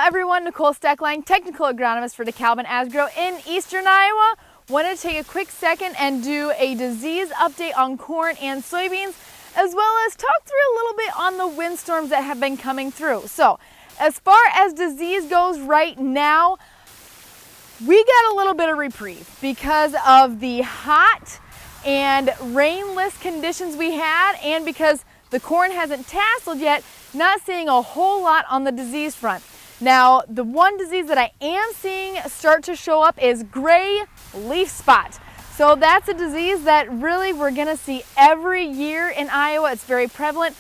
everyone, Nicole Steckline, Technical Agronomist for DeKalb Asgrow in Eastern Iowa. Wanted to take a quick second and do a disease update on corn and soybeans, as well as talk through a little bit on the windstorms that have been coming through. So, as far as disease goes right now, we got a little bit of reprieve because of the hot and rainless conditions we had, and because the corn hasn't tasseled yet, not seeing a whole lot on the disease front. Now, the one disease that I am seeing start to show up is gray leaf spot. So that's a disease that really we're gonna see every year in Iowa. It's very prevalent,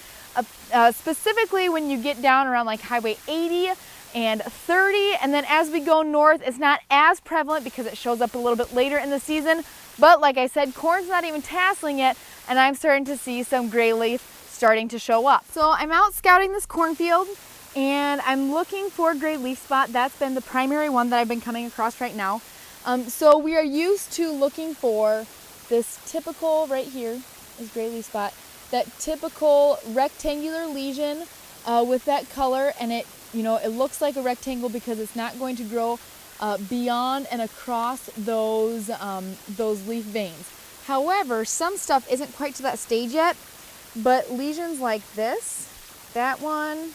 specifically when you get down around like Highway 80 and 30. And then as we go north, it's not as prevalent because it shows up a little bit later in the season. But like I said, corn's not even tasseling yet, and I'm starting to see some gray leaf starting to show up. So I'm out scouting this cornfield and I'm looking for gray leaf spot. That's been the primary one that I've been coming across right now. So we are used to looking for this typical, right here is gray leaf spot, that typical rectangular lesion with that color, and it looks like a rectangle because it's not going to grow beyond and across those leaf veins. However, some stuff isn't quite to that stage yet, but lesions like this, that one,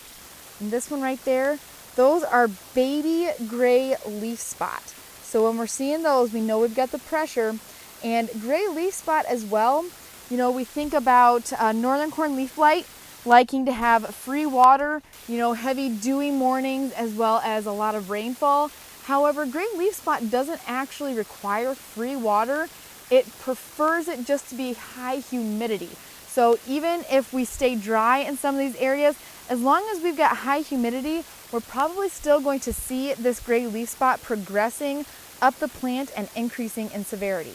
and this one right there, those are baby gray leaf spot. So when we're seeing those, we know we've got the pressure. And gray leaf spot as well, we think about northern corn leaf blight liking to have free water, heavy dewy mornings as well as a lot of rainfall. However, gray leaf spot doesn't actually require free water. It prefers it just to be high humidity. So even if we stay dry in some of these areas, as long as we've got high humidity, we're probably still going to see this gray leaf spot progressing up the plant and increasing in severity.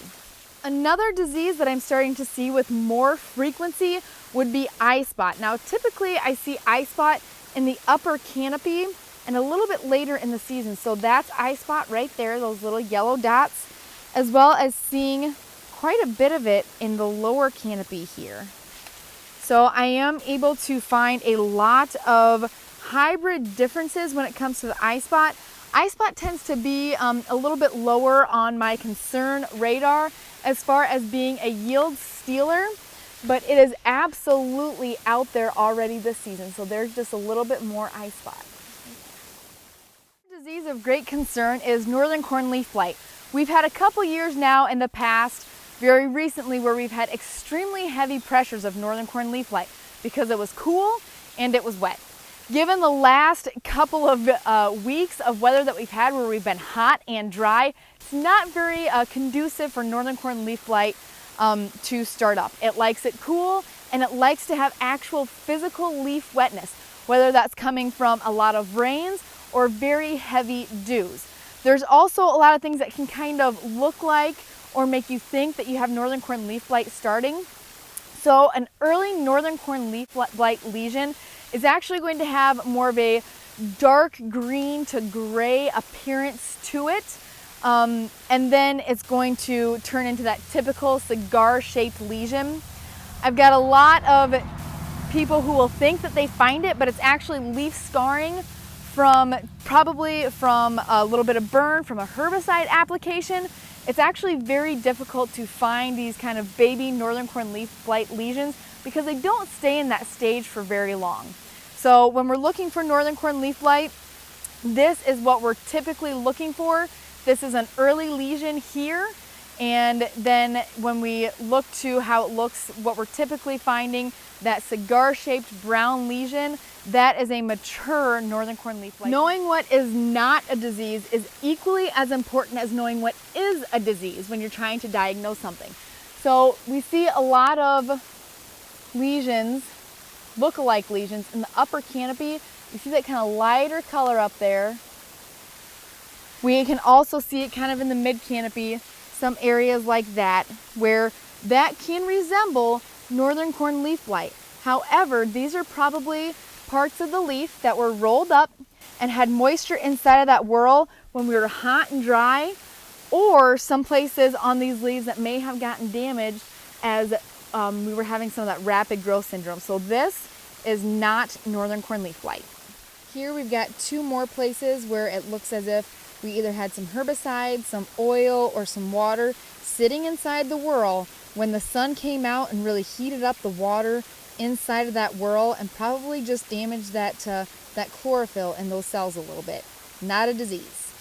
Another disease that I'm starting to see with more frequency would be eye spot. Now, typically I see eye spot in the upper canopy and a little bit later in the season. So that's eye spot right there, those little yellow dots, as well as seeing quite a bit of it in the lower canopy here. So I am able to find a lot of hybrid differences when it comes to the eye spot. Eye spot tends to be a little bit lower on my concern radar as far as being a yield stealer, but it is absolutely out there already this season. So there's just a little bit more eye spot. Disease of great concern is northern corn leaf blight. We've had a couple years now in the past, very recently, where we've had extremely heavy pressures of northern corn leaf blight because it was cool and it was wet. Given the last couple of weeks of weather that we've had where we've been hot and dry, it's not very conducive for northern corn leaf blight to start up. It likes it cool, and it likes to have actual physical leaf wetness, whether that's coming from a lot of rains or very heavy dews. There's also a lot of things that can kind of look like or make you think that you have northern corn leaf blight starting. So an early northern corn leaf blight lesion is actually going to have more of a dark green to gray appearance to it. And then it's going to turn into that typical cigar-shaped lesion. I've got a lot of people who will think that they find it, but it's actually leaf scarring probably from a little bit of burn from a herbicide application. It's actually very difficult to find these kind of baby northern corn leaf blight lesions because they don't stay in that stage for very long. So when we're looking for northern corn leaf blight, this is what we're typically looking for. This is an early lesion here. And then when we look to how it looks, what we're typically finding, that cigar-shaped brown lesion, that is a mature northern corn leaf blight. Knowing what is not a disease is equally as important as knowing what is a disease when you're trying to diagnose something. So we see a lot of lesions, look-alike lesions in the upper canopy. You see that kind of lighter color up there. We can also see it kind of in the mid-canopy, some areas like that, where that can resemble northern corn leaf blight. However, these are probably parts of the leaf that were rolled up and had moisture inside of that whorl when we were hot and dry, or some places on these leaves that may have gotten damaged as we were having some of that rapid growth syndrome. So this is not northern corn leaf blight. Here we've got 2 more places where it looks as if we either had some herbicide, some oil, or some water sitting inside the whorl when the sun came out and really heated up the water inside of that whorl and probably just damaged that chlorophyll in those cells a little bit. Not a disease.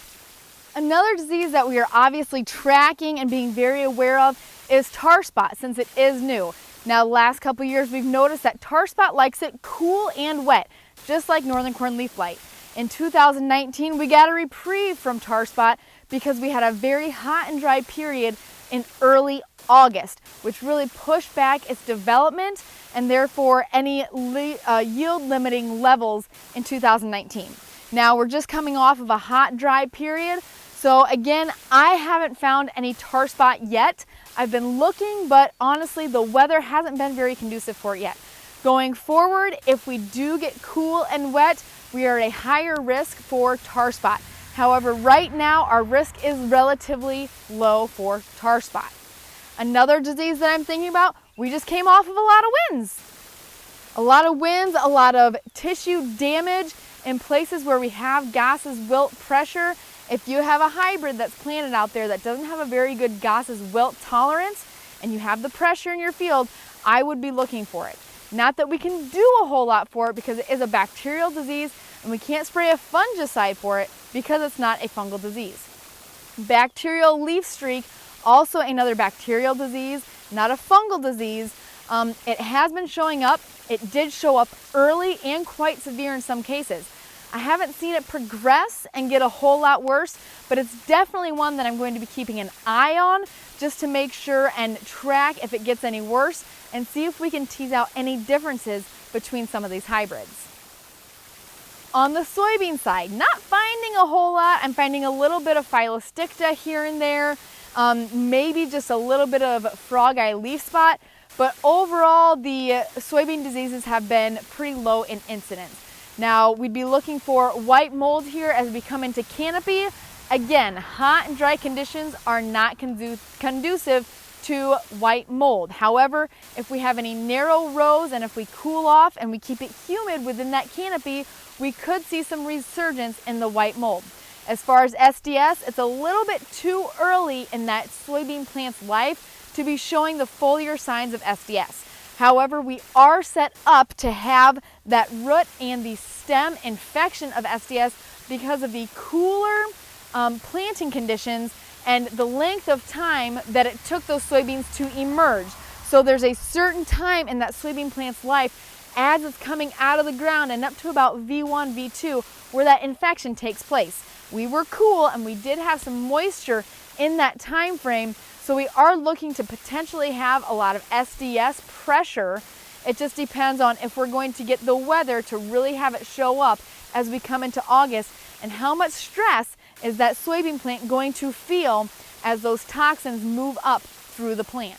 Another disease that we are obviously tracking and being very aware of is tar spot, since it is new. Now, the last couple years we've noticed that tar spot likes it cool and wet, just like northern corn leaf blight. In 2019, we got a reprieve from tar spot because we had a very hot and dry period in early August, which really pushed back its development and therefore any yield limiting levels in 2019. Now we're just coming off of a hot, dry period. So again, I haven't found any tar spot yet. I've been looking, but honestly, the weather hasn't been very conducive for it yet. Going forward, if we do get cool and wet, we are at a higher risk for tar spot. However, right now, our risk is relatively low for tar spot. Another disease that I'm thinking about, we just came off of a lot of winds. A lot of winds, a lot of tissue damage in places where we have gases wilt pressure. If you have a hybrid that's planted out there that doesn't have a very good gases wilt tolerance and you have the pressure in your field, I would be looking for it. Not that we can do a whole lot for it because it is a bacterial disease and we can't spray a fungicide for it because it's not a fungal disease. Bacterial leaf streak, also another bacterial disease, not a fungal disease. It has been showing up. It did show up early and quite severe in some cases. I haven't seen it progress and get a whole lot worse, but it's definitely one that I'm going to be keeping an eye on just to make sure and track if it gets any worse and see if we can tease out any differences between some of these hybrids. On the soybean side, not finding a whole lot. I'm finding a little bit of Phylosticta here and there, maybe just a little bit of frog eye leaf spot, but overall the soybean diseases have been pretty low in incidence. Now, we'd be looking for white mold here as we come into canopy. Again, hot and dry conditions are not conducive to white mold. However, if we have any narrow rows and if we cool off and we keep it humid within that canopy, we could see some resurgence in the white mold. As far as SDS, it's a little bit too early in that soybean plant's life to be showing the foliar signs of SDS. However, we are set up to have that root and the stem infection of SDS because of the cooler planting conditions and the length of time that it took those soybeans to emerge. So there's a certain time in that soybean plant's life as it's coming out of the ground and up to about V1, V2, where that infection takes place. We were cool and we did have some moisture in that time frame, so we are looking to potentially have a lot of SDS pressure. It just depends on if we're going to get the weather to really have it show up as we come into August, and how much stress is that soybean plant going to feel as those toxins move up through the plant.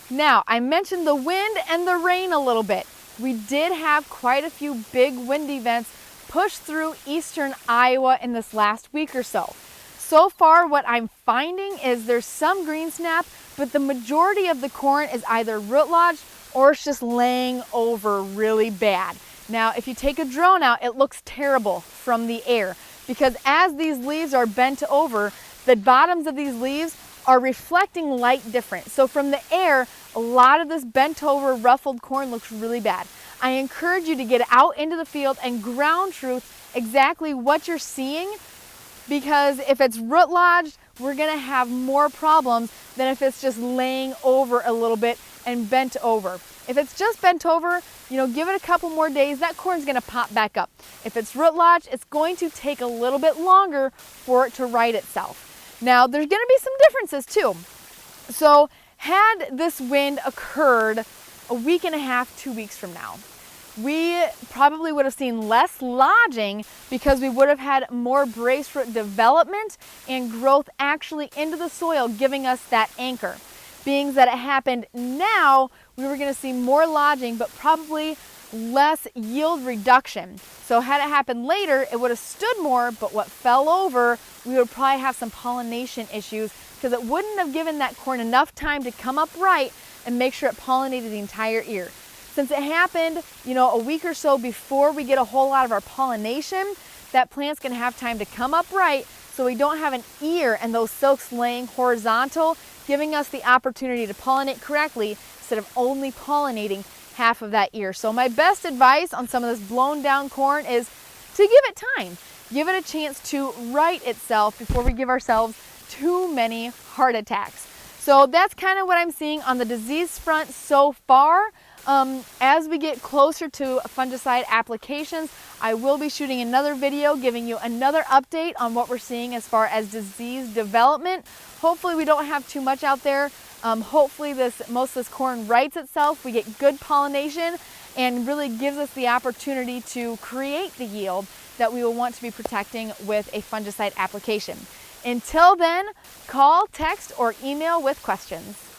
Now, I mentioned the wind and the rain a little bit. We did have quite a few big wind events push through eastern Iowa in this last week or so. So far, what I'm finding is there's some green snap, but the majority of the corn is either root lodged or it's just laying over really bad. Now, if you take a drone out, it looks terrible from the air because as these leaves are bent over, the bottoms of these leaves are reflecting light different. So from the air, a lot of this bent over ruffled corn looks really bad. I encourage you to get out into the field and ground truth exactly what you're seeing, because if it's root lodged, we're gonna have more problems than if it's just laying over a little bit and bent over. If it's just bent over, give it a couple more days, that corn's gonna pop back up. If it's root lodged, it's going to take a little bit longer for it to right itself. Now, there's gonna be some differences too. So, had this wind occurred a week and a half, 2 weeks from now, we probably would have seen less lodging because we would have had more brace root development and growth actually into the soil, giving us that anchor. Being that it happened now, we were going to see more lodging, but probably less yield reduction. So had it happened later, it would have stood more, but what fell over, we would probably have some pollination issues because it wouldn't have given that corn enough time to come up right and make sure it pollinated the entire ear. Since it happened, a week or so before we get a whole lot of our pollination, that plant's gonna have time to come upright so we don't have an ear and those silks laying horizontal, giving us the opportunity to pollinate correctly instead of only pollinating half of that ear. So my best advice on some of this blown down corn is to give it time. Give it a chance to right itself before we give ourselves too many heart attacks. So that's kind of what I'm seeing on the disease front so far. As we get closer to fungicide applications, I will be shooting another video giving you another update on what we're seeing as far as disease development. Hopefully we don't have too much out there. Hopefully most of this corn rights itself, we get good pollination, and really gives us the opportunity to create the yield that we will want to be protecting with a fungicide application. Until then, call, text, or email with questions.